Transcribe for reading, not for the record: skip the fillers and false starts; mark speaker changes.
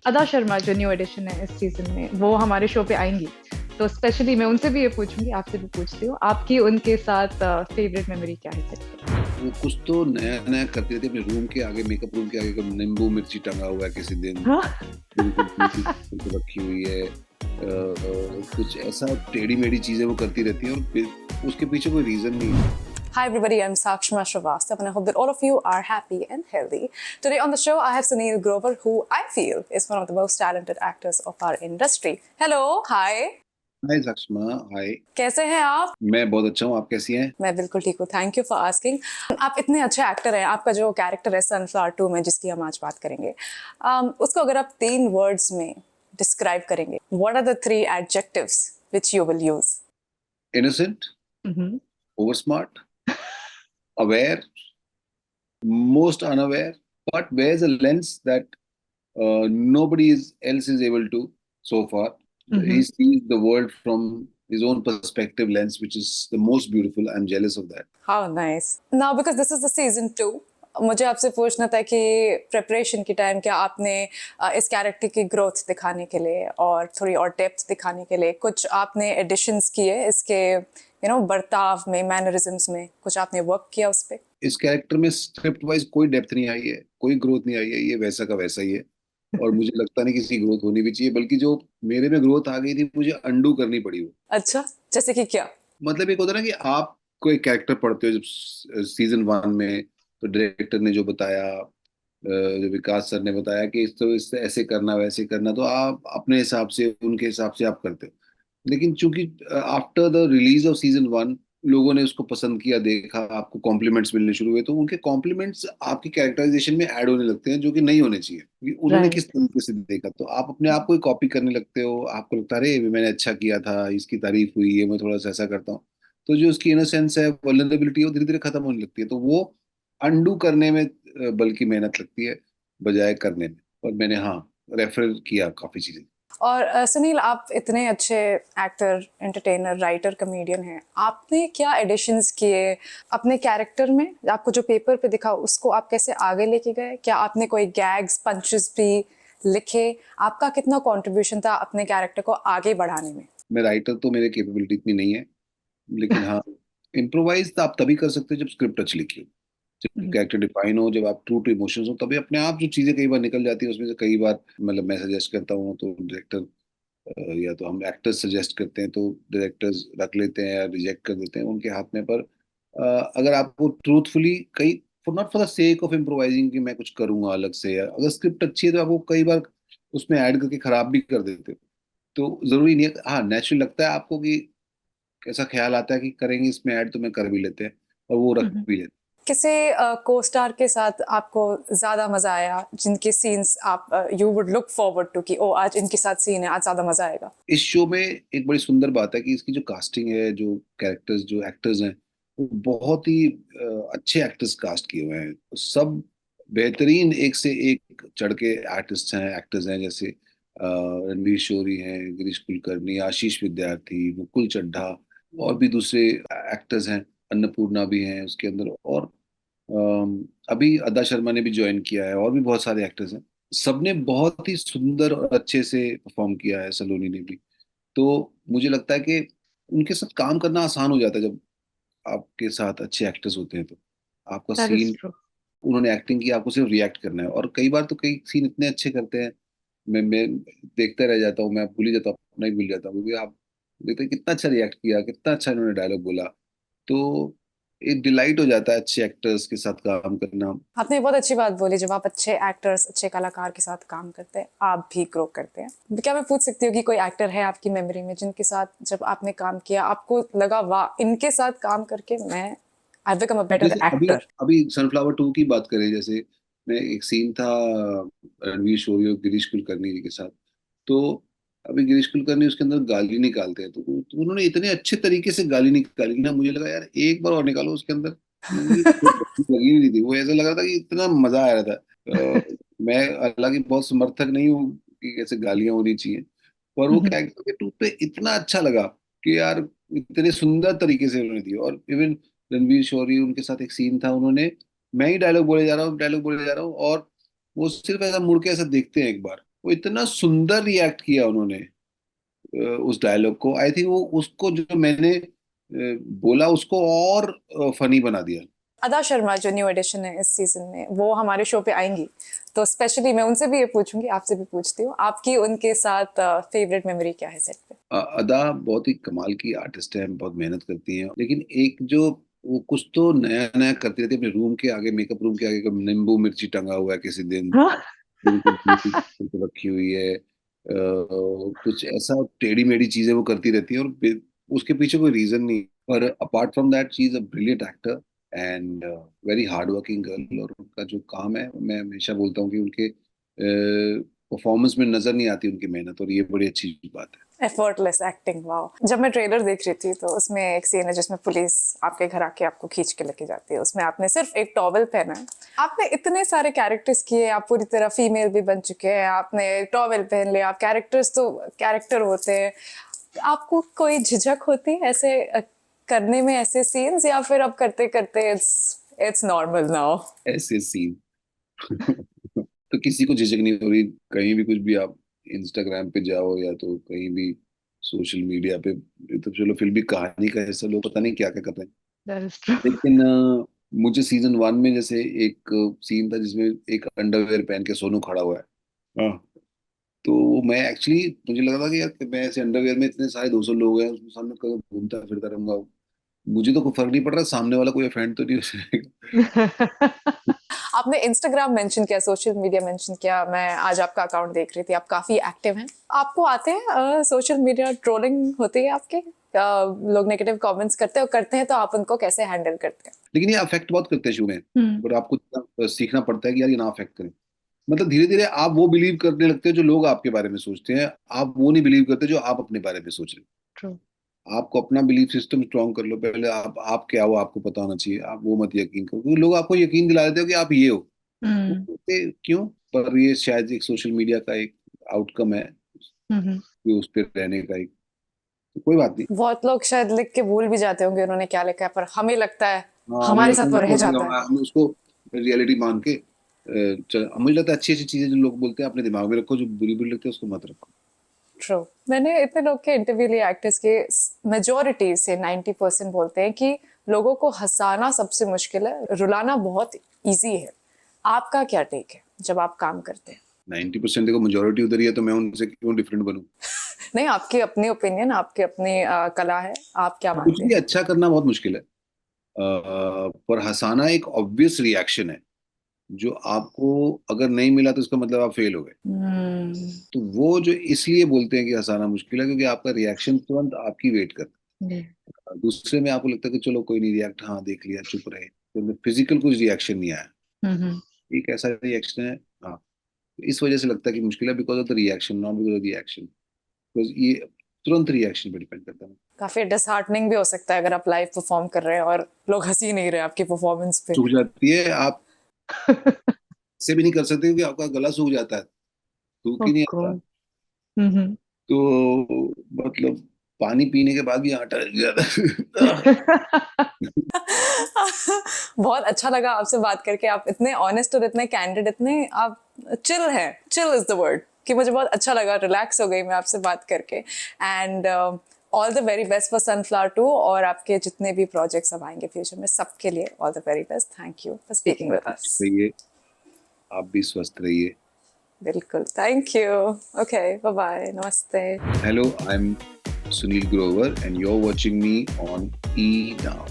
Speaker 1: अदा शर्मा जो new addition है इस सीजन में, वो हमारे शो पे आएंगी। तो स्पेशली मैं उनसे भी ये पूछूंगी, आपसे भी पूछती हूँ, आपकी उनके साथ फेवरेट मेमोरी क्या है सेट पे?
Speaker 2: वो कुछ तो नया नया करती रहती है अपने रूम के आगे, मेकअप रूम के आगे, कभी नींबू मिर्ची टंगा हुआ है किसी दिन,
Speaker 1: हाँ।
Speaker 2: फिर कुछ ब्यूटी रखी हुई है, कुछ ऐसा टेढ़ी मेढ़ी चीजें वो करती रहती है और फिर उसके पीछे कोई रीजन नहीं है।
Speaker 3: Hi everybody, I'm Sakshma Srivastav and I hope that all of you are happy and healthy. Today on the show I have Sunil Grover, who I feel is one of the most talented actors of our industry. Hello, hi.
Speaker 2: हाय सक्षमा, हाय।
Speaker 3: कैसे हैं आप?
Speaker 2: मैं बहुत अच्छा हूँ, आप कैसी हैं?
Speaker 3: मैं बिल्कुल ठीक हूँ, थैंक यू फॉर आस्किंग। आप इतने अच्छे एक्टर हैं, आपका जो कैरेक्टर है सनफ्लावर 2 में जिसकी हम आज बात करेंगे, उसको अगर आप 3 वर्ड्स में डिस्क्राइब करेंगे, what are the 3 adjectives which you will use?
Speaker 2: Innocent,
Speaker 1: hmm.
Speaker 2: Over smart, aware, most unaware, but wears a lens that nobody else is able to so far. He
Speaker 1: hmm.
Speaker 2: sees the world from his own perspective lens, which is the most beautiful. I'm jealous of that.
Speaker 3: How nice. Now because this is the season 2, मुझे आपसे पूछना था कि preparation के time क्या आपने इस character की ग्रोथ दिखाने के लिए और थोड़ी और डेप्थ दिखाने के लिए कुछ आपने एडिशंस किए इसके बर्ताव में, मैनरिज्म्स में, कुछ आपने वर्क किया उस पे?
Speaker 2: इस कैरेक्टर में स्क्रिप्ट वाइज कोई डेप्थ नहीं आई है, कोई ग्रोथ नहीं आई है, ये वैसा का वैसा ही है। और मुझे लगता नहीं किसी ग्रोथ होनी भी चाहिए, बल्कि जो मेरे में ग्रोथ आ गई थी मुझे अंडू करनी पड़ी वो।
Speaker 3: अच्छा, जैसे कि क्या?
Speaker 2: मतलब एक होता है ना कि आप कोई कैरेक्टर पढ़ते हो जब सीजन 1 में, तो डायरेक्टर ने जो बताया, जो विकास सर ने बताया कि इससे ऐसे करना वैसे करना, तो आप अपने हिसाब से उनके हिसाब से आप करते हो। लेकिन चूंकि after the release off season 1 लोगों ने उसको पसंद किया, देखा, आपको कॉम्प्लीमेंट्स मिलने शुरू हुए, तो उनके कॉम्प्लीमेंट्स आपकी कैरेक्टराइजेशन में ऐड होने लगते हैं, जो कि नहीं होने चाहिए, क्योंकि उन्होंने किस
Speaker 1: राइट।
Speaker 2: तरीके से देखा, तो आप अपने आप को ही कॉपी करने लगते हो। आपको लगता है अरे मैंने अच्छा किया था, इसकी तारीफ हुई है, मैं थोड़ा सा ऐसा करता हूँ। तो जो उसकी इनोसेंस है, वल्नरेबिलिटी है, वो धीरे धीरे खत्म होने लगती है, तो वो अंडू करने में बल्कि मेहनत लगती है बजाय करने में। और मैंने हाँ रेफर किया काफी चीजें।
Speaker 3: और सुनील, आप इतने अच्छे एक्टर, एंटरटेनर, राइटर, कमेडियन हैं, आपने क्या एडिशंस किए अपने कैरेक्टर में? आपको जो पेपर पे दिखा उसको आप कैसे आगे लेके गए? क्या आपने कोई गैग्स, पंचेस भी लिखे? आपका कितना कंट्रीब्यूशन था अपने कैरेक्टर को आगे बढ़ाने में?
Speaker 2: मैं राइटर तो मेरे कैपेबिलिटी इतनी नहीं है, लेकिन हाँ इम्प्रोवाइज तो आप तभी कर सकते हो जब स्क्रिप्ट अच्छी लिखी हो, जब
Speaker 1: हम्म।
Speaker 2: कैरेक्टर डिफाइन हो, जब आप ट्रू टू इमोशंस हो, तभी अपने आप जो चीजें कई बार निकल जाती है उसमें से। कई बार मतलब मैं सजेस्ट करता हूँ तो डायरेक्टर, या तो हम एक्टर्स सजेस्ट करते हैं तो डायरेक्टर्स रख लेते हैं या रिजेक्ट कर देते हैं, उनके हाथ में। पर अगर आपको ट्रूथफुली कई, for not for the sake of improvising कि मैं कुछ करूंगा अलग से, या अगर स्क्रिप्ट अच्छी है तो आपको कई बार उसमें ऐड करके खराब भी कर देते हो। तो जरूरी नहीं है, हाँ नेचुरल लगता है आपको कि ऐसा ख्याल आता है कि करेंगे इसमें ऐड, तो मैं कर भी लेते हैं और वो रख
Speaker 1: हम्म।
Speaker 2: भी लेते
Speaker 3: किसे को स्टार के साथ आपको ज्यादा मजा आया, जिनके सीन्स आप you would look forward to कि ओ आज इनके साथ सीन है, आज ज्यादा मजा आएगा?
Speaker 2: हैं। इस शो में एक बड़ी सुंदर बात है कि इसकी जो कास्टिंग है, जो कैरेक्टर्स, जो एक्टर्स हैं, वो बहुत ही अच्छे एक्टर्स कास्ट किए हुए हैं। सब बेहतरीन, एक से एक चढ़ के आर्टिस्ट हैं, एक्टर्स हैं, जैसे रणवीर शोरी हैं, गिरीश कुलकर्णी, आशीष विद्यार्थी, मुकुल चड्ढा, और भी दूसरे एक्टर्स हैं, अन्नपूर्णा भी हैं उसके अंदर, और अभी अदा शर्मा ने भी ज्वाइन किया है, और भी बहुत सारे एक्टर्स हैं। सबने बहुत ही सुंदर और अच्छे से परफॉर्म किया है, सलोनी ने भी। तो मुझे लगता है कि उनके साथ काम करना आसान हो जाता है जब आपके साथ अच्छे एक्टर्स होते हैं, तो आपका
Speaker 1: दैट इज
Speaker 2: सीन,
Speaker 1: ट्रू।
Speaker 2: उन्होंने एक्टिंग की, आपको सिर्फ रिएक्ट करना है। और कई बार तो कई सीन इतने अच्छे करते हैं, मैं देखता रह जाता हूँ, मैं भूल ही जाता हूँ, अपना ही भूल जाता हूँ, क्योंकि आप देखते हैं कितना अच्छा रिएक्ट किया, कितना अच्छा इन्होंने डायलॉग बोला। तो एक डिलाइट हो जाता है अच्छे एक्टर्स के साथ काम करना।
Speaker 3: आपने बहुत अच्छी बात बोली, जब आप अच्छे एक्टर्स, अच्छे कलाकार के साथ काम करते हैं आप भी ग्रो करते हैं। क्या मैं पूछ सकती हूँ कि कोई एक्टर है आपकी मेमोरी में जिनके साथ जब आपने काम किया आपको लगा वाह, इनके साथ काम करके मैं आई बिकम अ बेटर
Speaker 2: जैसे अभी
Speaker 3: एक्टर?
Speaker 2: अभी सनफ्लावर 2 की बात करें, जैसे मैं एक सीन था रणवीर शोरी और गिरीश कुलकर्णी जी के साथ। तो अभी गिरीश कुलकर्णी उसके अंदर गाली निकालते हैं, तो उन्होंने इतने अच्छे तरीके से गाली निकाली ना, मुझे लगा यार एक बार और निकालो उसके अंदर। मुझे लगी नहीं थी, वो ऐसा लग रहा था कि इतना मजा आ रहा था। मैं हालांकि बहुत समर्थक नहीं हूँ कि कैसे गालियां होनी चाहिए, पर वो कैरेक्टर के टूट पे इतना अच्छा लगा कि यार इतने सुंदर तरीके से उन्होंने दिया। और इवन रणवीर शोरी, उनके साथ एक सीन था, मैं ही डायलॉग बोले जा रहा हूँ, डायलॉग बोले जा रहा हूँ, और वो सिर्फ ऐसा मुड़ के ऐसा देखते हैं एक बार, वो इतना सुंदर रिएक्ट किया उन्होंने उस डायलॉग को। आई थिंक वो उसको जो मैंने बोला उसको और फनी बना दिया।
Speaker 3: अदा शर्मा जो न्यू एडिशन है इस सीजन में, वो हमारे शो पे आएंगी, तो स्पेशली मैं उनसे भी ये पूछूंगी, आपसे भी पूछती हूँ, आपकी उनके साथ फेवरेट मेमोरी क्या है सेट पे?
Speaker 2: अदा बहुत ही कमाल की आर्टिस्ट है, बहुत मेहनत करती है, लेकिन एक जो वो कुछ तो नया नया करती रहती है अपने रूम के आगे, मेकअप रूम के आगे, कभी नींबू मिर्ची टंगा हुआ है किसी दिन,
Speaker 1: हाँ।
Speaker 2: बिल्कुल बिल्कुल रखी हुई है, कुछ ऐसा टेढ़ी मेढ़ी चीजें वो करती रहती है, और उसके पीछे कोई रीजन नहीं। पर apart from that she is a brilliant actor and very hard working girl. और उनका जो काम है, मैं हमेशा बोलता हूँ कि उनके परफॉर्मेंस में नजर नहीं आती उनकी मेहनत, और ये बड़ी अच्छी बात है।
Speaker 3: Effortless acting, wow. जब मैं ट्रेलर देख रही थी तो उसमें एक सीन है जिसमें पुलिस आपके घर आके आपको खींच के लेके जाती है, उसमें आपने सिर्फ एक टॉवल पहना है। आपने इतने सारे कैरेक्टर्स किए, आप पूरी तरह फीमेल भी बन चुके हैं, आपने टॉवल पहन लिया, आप कैरेक्टर्स तो कैरेक्टर होते हैं, आपको कोई झिझक होती है ऐसे करने में ऐसे सीन्स, या फिर अब करते करते इट्स नॉर्मल नाउ?
Speaker 2: ऐसे सीन तो किसी को झिझक नहीं हो रही, कहीं भी कुछ भी आप इंस्टाग्राम पे जाओ या तो कहीं भी सोशल मीडिया पे, ये तो चलो फिर भी कहानी का हिस्सा, लोग पता नहीं क्या क्या कर रहे हैं।
Speaker 1: That is true.
Speaker 2: लेकिन मुझे सीजन 1 में जैसे एक सीन था जिसमें एक अंडरवेयर पहन के सोनू खड़ा हुआ है। हाँ। तो मैं एक्चुअली, मुझे लगा था कि यार मैं ऐसे अंडरवेयर में, इतने सारे 200 लोग हैं उसके सामने कभी घूमता फिरता रहूंगा, मुझे तो कोई फर्क नहीं पड़ रहा, सामने वाला कोई ऑफेंड तो नहीं हो जाएगा।
Speaker 3: आपने इंस्टाग्राम मेंशन किया, सोशल मीडिया मेंशन किया, मैं आज आपका अकाउंट देख रही थी, आप काफी एक्टिव हैं। आपको आते हैं सोशल मीडिया ट्रोलिंग होती है आपके? लोग नेगेटिव कमेंट्स करते हैं, और करते हैं तो आप उनको कैसे हैंडल करते हैं?
Speaker 2: लेकिन ये अफेक्ट बहुत करते हैं शुरू में,
Speaker 1: हम्म।
Speaker 2: पर आपको सीखना पड़ता है कि यार ये ना अफेक्ट करें। मतलब धीरे धीरे आप वो बिलीव करने लगते हैं जो लोग आपके बारे में सोचते हैं, आप वो नहीं बिलीव करते जो आप अपने बारे में सोच रहे
Speaker 1: True.
Speaker 2: हैं। आपको अपना बिलीफ सिस्टम स्ट्रॉन्ग कर लो पहले, आप क्या हो आपको पता होना चाहिए, आप वो मत यकीन करो, क्योंकि लोग आपको यकीन दिला देते हो कि आप ये हो। वो
Speaker 1: हम्म।
Speaker 2: कहते, क्यों? पर ये शायद एक सोशल मीडिया का एक आउटकम है,
Speaker 1: हम्म।
Speaker 2: कि उस पर रहने का एक, तो कोई बात नहीं।
Speaker 3: बहुत लोग शायद लिख के भूल भी जाते होंगे उन्होंने क्या लिखा है, पर हमें लगता है,
Speaker 2: हाँ, हमें
Speaker 3: हमारे
Speaker 2: लगता
Speaker 3: साथ
Speaker 2: है
Speaker 3: वो
Speaker 2: ना,
Speaker 3: रह जाता है।
Speaker 2: हम उसको रियलिटी मान के मुझे लगता है अच्छी अच्छी चीजें जो लोग बोलते हैं अपने दिमाग में रखो, जो बुरी बुरी लगती है उसको मत रखो।
Speaker 3: ट्रू। मैंने इतने लोग के इंटरव्यू लिए, एक्टर्स के, मेजोरिटी से 90% बोलते हैं कि लोगों को हंसाना सबसे मुश्किल है, रुलाना बहुत इजी है। आपका क्या टेक है जब आप काम करते हैं?
Speaker 2: 90% देखो, मेजोरिटी उधर ही है, तो मैं उनसे क्यों डिफरेंट बनूं?
Speaker 3: नहीं, आपकी अपनी ओपिनियन, आपकी अपनी कला है, आप क्या
Speaker 2: कुछ
Speaker 3: मानते
Speaker 2: भी
Speaker 3: हैं?
Speaker 2: अच्छा करना बहुत मुश्किल है, पर हंसाना एक ऑब्वियस रिएक्शन है, जो आपको अगर नहीं मिला तो इसका मतलब आप फेल हो गए।
Speaker 1: हम्म।
Speaker 2: तो वो जो इसलिए बोलते हैं कि हंसाना मुश्किल है, क्योंकि आपका रिएक्शन तुरंत आपकी वेट करता है। दूसरे में आपको लगता है कि चलो कोई नहीं रिएक्ट, हाँ देख लिया, चुप रहे, तो फिजिकल कुछ रिएक्शन नहीं आया,
Speaker 1: हम्म।
Speaker 2: एक ऐसा रिएक्शन है। हाँ, तो इस वजह से लगता है कि मुश्किल है, because of the reaction, not because of the action, because ये तुरंत रिएक्शन पे डिपेंड करता है।
Speaker 3: काफी डिसहार्टनिंग भी हो सकता है अगर आप लाइव परफॉर्म कर रहे हैं और लोग हंस ही नहीं रहे आपकी परफॉर्मेंस पे।
Speaker 2: सूख जाती है, आप से भी नहीं कर सकते क्योंकि आपका गला सूख जाता है, सूख ही
Speaker 1: Of
Speaker 2: नहीं आता।
Speaker 1: course. हम्म।
Speaker 2: तो मतलब पानी पीने के बाद भी आटा लग जाता है।
Speaker 3: बहुत अच्छा लगा आपसे बात करके, आप इतने ऑनेस्ट और इतने कैंडिड, इतने आप चिल हैं, चिल इज द वर्ड, कि मुझे बहुत अच्छा लगा, रिलैक्स हो गई मैं आपसे बात करके। And all the very best for sunflower 2 और आपके जितने भी प्रोजेक्ट्स अब आएंगे फ्यूचर में, सबके लिए all the very best. Thank you for speaking with us.
Speaker 2: रहिए, आप भी स्वस्थ रहिए।
Speaker 3: बिल्कुल, thank you. Okay, bye bye, नमस्ते।
Speaker 2: Hello, I'm Sunil Grover and you're watching me on E Now.